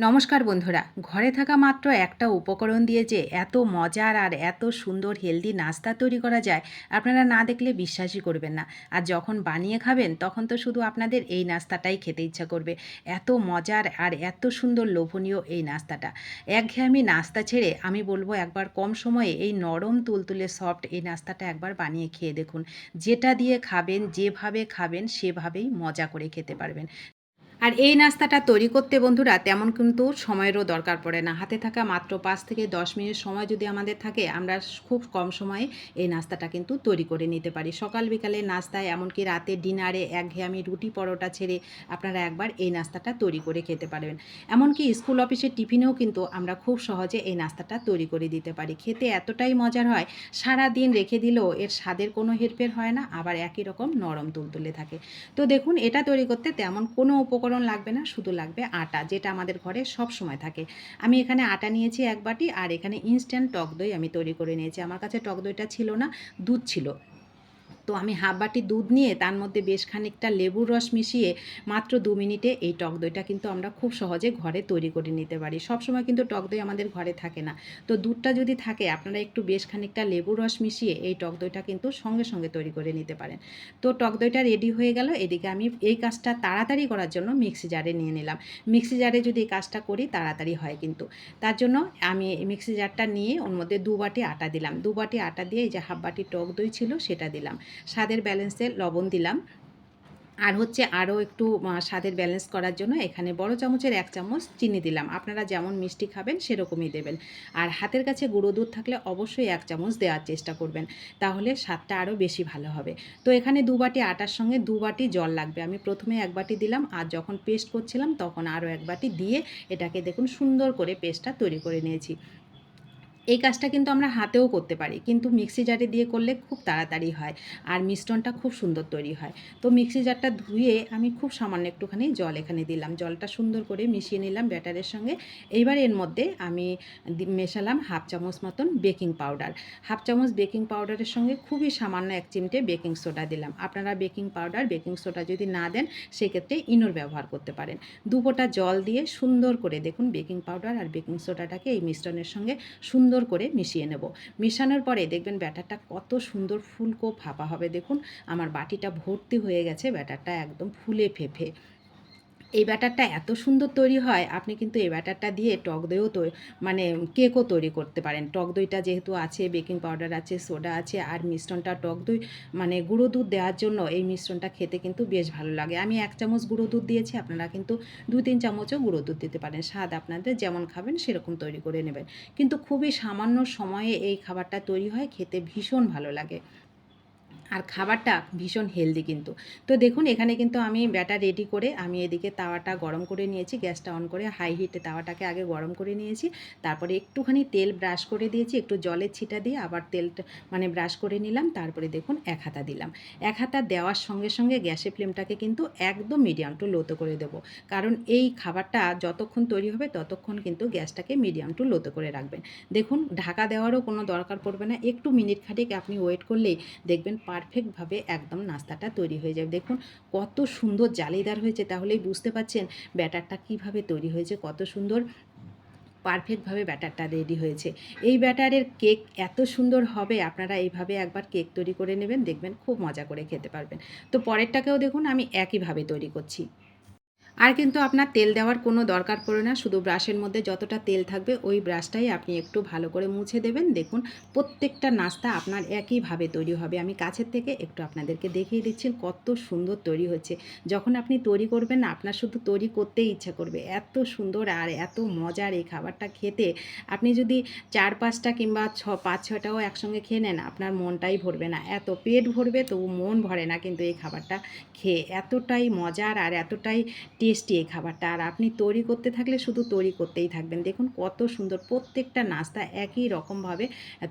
নমস্কার বন্ধুরা, ঘরে থাকা মাত্র একটা উপকরণ দিয়ে যে এত মজার আর এত সুন্দর হেলদি নাস্তা তৈরি করা যায়, আপনারা না দেখলে বিশ্বাসই করবেন না। আর যখন বানিয়ে খাবেন তখন তো শুধু আপনাদের এই নাস্তাটাই খেতে ইচ্ছা করবে। এত মজার আর এত সুন্দর লোভনীয় এই নাস্তাটা। একঘেয়েমি নাস্তা ছেড়ে আমি বলবো একবার কম সময়ে এই নরম তুলতুলে সফট এই নাস্তাটা একবার বানিয়ে খেয়ে দেখুন। যেটা দিয়ে খাবেন, যেভাবে খাবেন সেভাবেই মজা করে খেতে পারবেন। আর এই নাস্তাটা তৈরি করতে বন্ধুরা তেমন কিন্তু সময়েরও দরকার পড়ে না। হাতে থাকা মাত্র ৫ থেকে ১০ মিনিট সময় যদি আমাদের থাকে, আমরা খুব কম সময়ে এই নাস্তাটা কিন্তু তৈরি করে নিতে পারি। সকাল বিকালে নাস্তায়, এমনকি রাতের ডিনারে একঘেয়েমি রুটি পরোটা ছেড়ে আপনারা একবার এই নাস্তাটা তৈরি করে খেতে পারবেন। এমনকি স্কুল অফিসের টিফিনেও কিন্তু আমরা খুব সহজে এই নাস্তাটা তৈরি করে দিতে পারি। খেতে এতটাই মজার হয়, সারা দিন রেখে দিলেও এর স্বাদের কোনো হেরফের হয় না, আবার একই রকম নরম তুলতুলে থাকে। তো দেখুন, এটা তৈরি করতে তেমন কোনো উপকরণ লাগবে না, শুধু লাগবে আটা, যেটা আমাদের ঘরে সব সময় থাকে। আমি এখানে আটা নিয়েছি ১ বাটি, আর এখানে ইনস্ট্যান্ট টক দই আমি তৈরি করে নিয়েছি। আমার কাছে টক দইটা ছিল না, দুধ ছিল। তো আমি হাফ বাটি দুধ নিয়ে তার মধ্যে বেশ খানিকটা লেবুর রস মিশিয়ে মাত্র ২ মিনিটে এই টক দইটা কিন্তু আমরা খুব সহজে ঘরে তৈরি করে নিতে পারি। সবসময় কিন্তু টক দই আমাদের ঘরে থাকে না। তো দুধটা যদি থাকে, আপনারা একটু বেশ খানিকটা লেবুর রস মিশিয়ে এই টক দইটা কিন্তু সঙ্গে সঙ্গে তৈরি করে নিতে পারেন। তো টক দইটা রেডি হয়ে গেল। এদিকে আমি এই কাজটা তাড়াতাড়ি করার জন্য মিক্সি জারে নিয়ে নিলাম। মিক্সি জারে যদি এই কাজটা করি তাড়াতাড়ি হয় কিন্তু। তার জন্য আমি মিক্সি জারটা নিয়ে ওর মধ্যে ২ বাটি আটা দিলাম। ২ বাটি আটা দিয়ে এই যে হাফ বাটি টক দই ছিল সেটা দিলাম। স্বাদের ব্যালেন্সে লবণ দিলাম। আর হচ্ছে আরও একটু স্বাদের ব্যালেন্স করার জন্য এখানে বড় চামচের ১ চামচ চিনি দিলাম। আপনারা যেমন মিষ্টি খাবেন সেরকমই দেবেন। আর হাতের কাছে গুঁড়ো দুধ থাকলে অবশ্যই ১ চামচ দেওয়ার চেষ্টা করবেন। তাহলে স্বাদটা আরও বেশি ভালো হবে। তো এখানে ২ বাটি আটার সঙ্গে ২ বাটি জল লাগবে। আমি প্রথমে ১ বাটি দিলাম, আর যখন পেস্ট করছিলাম তখন আরও ১ বাটি দিয়ে এটাকে দেখুন সুন্দর করে পেস্টটা তৈরি করে নিয়েছি। এই কাজটা কিন্তু আমরা হাতেও করতে পারি, কিন্তু মিক্সি জারে দিয়ে করলে খুব তাড়াতাড়ি হয় আর মিশ্রণটা খুব সুন্দর তৈরি হয়। তো মিক্সি জারটা ধুয়ে আমি খুব সামান্য একটুখানি জল এখানে দিলাম। জলটা সুন্দর করে মিশিয়ে নিলাম ব্যাটারের সঙ্গে। এইবার এর মধ্যে আমি মেশালাম হাফ চামচ মতন বেকিং পাউডার। হাফ চামচ বেকিং পাউডারের সঙ্গে খুবই সামান্য ১ চিমটে বেকিং সোডা দিলাম। আপনারা বেকিং পাউডার, বেকিং সোডা যদি না দেন সেক্ষেত্রে ইনোর ব্যবহার করতে পারেন। ২ ফোঁটা জল দিয়ে সুন্দর করে দেখুন বেকিং পাউডার আর বেকিং সোডাটাকে এই মিশ্রণের সঙ্গে সুন্দর করে মিশিয়ে নেব। মেশানোর পরে দেখবেন ব্যাটারটা কত সুন্দর ফুলকো ফাঁপা হবে। দেখুন আমার বাটিটা ভর্তি হয়ে গেছে ব্যাটারটা একদম ফুলে ফেঁপে। এই ব্যাটারটা এত সুন্দর তৈরি হয়, আপনি কিন্তু এই ব্যাটারটা দিয়ে টক দইও মানে কেকও তৈরি করতে পারেন। টক দইটা যেহেতু আছে, বেকিং পাউডার আছে, সোডা আছে, আর মিশ্রণটা টক দই মানে গুঁড়ো দুধ দেওয়ার জন্য এই মিশ্রণটা খেতে কিন্তু বেশ ভালো লাগে। আমি ১ চামচ গুঁড়ো দুধ দিয়েছি, আপনারা কিন্তু ২-৩ চামচও গুঁড়ো দুধ দিতে পারেন। স্বাদ আপনাদের যেমন খাবেন সেরকম তৈরি করে নেবেন। কিন্তু খুবই সামান্য সময়ে এই খাবারটা তৈরি হয়, খেতে ভীষণ ভালো লাগে। আর খাবারটা ভীষণ হেলদি কিন্তু। তো দেখুন এখানে কিন্তু আমি ব্যাটার রেডি করে আমি এদিকে তাওয়াটা গরম করে নিয়েছি। গ্যাসটা অন করে হাই হিটে তাওয়াটাকে আগে গরম করে নিয়েছি। তারপরে একটুখানি তেল ব্রাশ করে দিয়েছি, একটু জলের ছিটা দিয়ে আবার তেলটা মানে ব্রাশ করে নিলাম। তারপরে দেখুন ১ হাতা দিলাম। ১ হাতা দেওয়ার সঙ্গে সঙ্গে গ্যাসের ফ্লেমটাকে কিন্তু একদম মিডিয়াম টু লোতে করে দেবো। কারণ এই খাবারটা যতক্ষণ তৈরি হবে ততক্ষণ কিন্তু গ্যাসটাকে মিডিয়াম টু লোতে করে রাখবেন। দেখুন ঢাকা দেওয়ারও কোনো দরকার পড়বে না। একটু মিনিট খানেক আপনি ওয়েট করলেই দেখবেন পারফেক্টভাবে একদম নাস্তাটা তৈরি হয়ে যাবে। দেখুন কত সুন্দর জালিদার হয়েছে, তাহলেই বুঝতে পারছেন ব্যাটারটা কিভাবে তৈরি হয়েছে, কত সুন্দর পারফেক্টভাবে ব্যাটারটা রেডি হয়েছে। এই ব্যাটারের কেক এত সুন্দর হবে, আপনারা এইভাবে একবার কেক তৈরি করে নেবেন, দেখবেন খুব মজা করে খেতে পারবেন। তো পরেরটাকেও দেখুন আমি একইভাবে তৈরি করছি। আর কিন্তু আপনার তেল দেওয়ার কোনো দরকার পড়ে না। শুধু ব্রাশের মধ্যে যতটা তেল থাকবে ওই ব্রাশটাই আপনি একটু ভালো করে মুছে দেবেন। দেখুন প্রত্যেকটা নাস্তা আপনার একইভাবে তৈরি হবে। আমি কাছের থেকে একটু আপনাদেরকে দেখিয়ে দিচ্ছি কত সুন্দর তৈরি হচ্ছে। যখন আপনি তৈরি করবেন না, আপনার শুধু তৈরি করতেই ইচ্ছা করবে। এত সুন্দর আর এত মজার এই খাবারটা খেতে। আপনি যদি ৪-৫টা কিংবা ৫-৬টাও একসঙ্গে খেয়ে নেন, আপনার মনটাই ভরবে না। এত পেট ভরবে তবু মন ভরে না কিন্তু এই খাবারটা খেয়ে। এতটাই মজার আর এতটাই টেস্টি এই খাবারটা। আর আপনি তৈরি করতে থাকলে শুধু তৈরি করতেই থাকবেন। দেখুন কত সুন্দর, প্রত্যেকটা নাস্তা একই রকমভাবে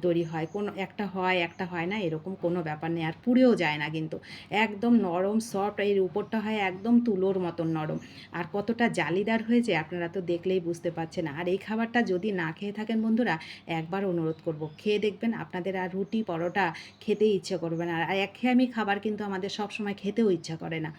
তৈরি হয়। কোনো একটা হয় একটা হয় না এরকম কোনো ব্যাপার নেই। আর পুড়েও যায় না কিন্তু। একদম নরম সফট, এর উপরটা হয় একদম তুলোর মতন নরম। আর কতটা জালিদার হয়েছে আপনারা তো দেখলেই বুঝতে পারছেন। আর এই খাবারটা যদি না খেয়ে থাকেন বন্ধুরা, একবার অনুরোধ করব খেয়ে দেখবেন, আপনাদের আর রুটি পরোটা খেতেই ইচ্ছে করবে না। আর একঘেয়েমি খাবার কিন্তু আমাদের সবসময় খেতেও ইচ্ছা করে না।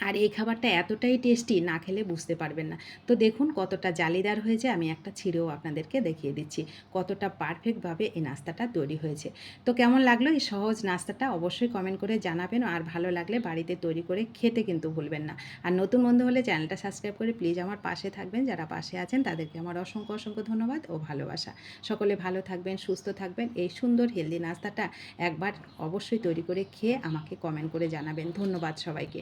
আর এই খাবারটা এতটাই টেস্টি, না খেলে বুঝতে পারবেন না। তো দেখুন কতটা জালিদার হয়েছে, আমি একটা ছিঁড়েও আপনাদেরকে দেখিয়ে দিচ্ছি কতটা পারফেক্টভাবে এই নাস্তাটা তৈরি হয়েছে। তো কেমন লাগলো এই সহজ নাস্তাটা অবশ্যই কমেন্ট করে জানাবেন, আর ভালো লাগলে বাড়িতে তৈরি করে খেতে কিন্তু ভুলবেন না। আর নতুন বন্ধু হলে চ্যানেলটা সাবস্ক্রাইব করে প্লিজ আমার পাশে থাকবেন। যারা পাশে আছেন তাদেরকে আমার অসংখ্য অসংখ্য ধন্যবাদ ও ভালোবাসা। সকলে ভালো থাকবেন, সুস্থ থাকবেন। এই সুন্দর হেলদি নাস্তাটা একবার অবশ্যই তৈরি করে খেয়ে আমাকে কমেন্ট করে জানাবেন। ধন্যবাদ সবাইকে।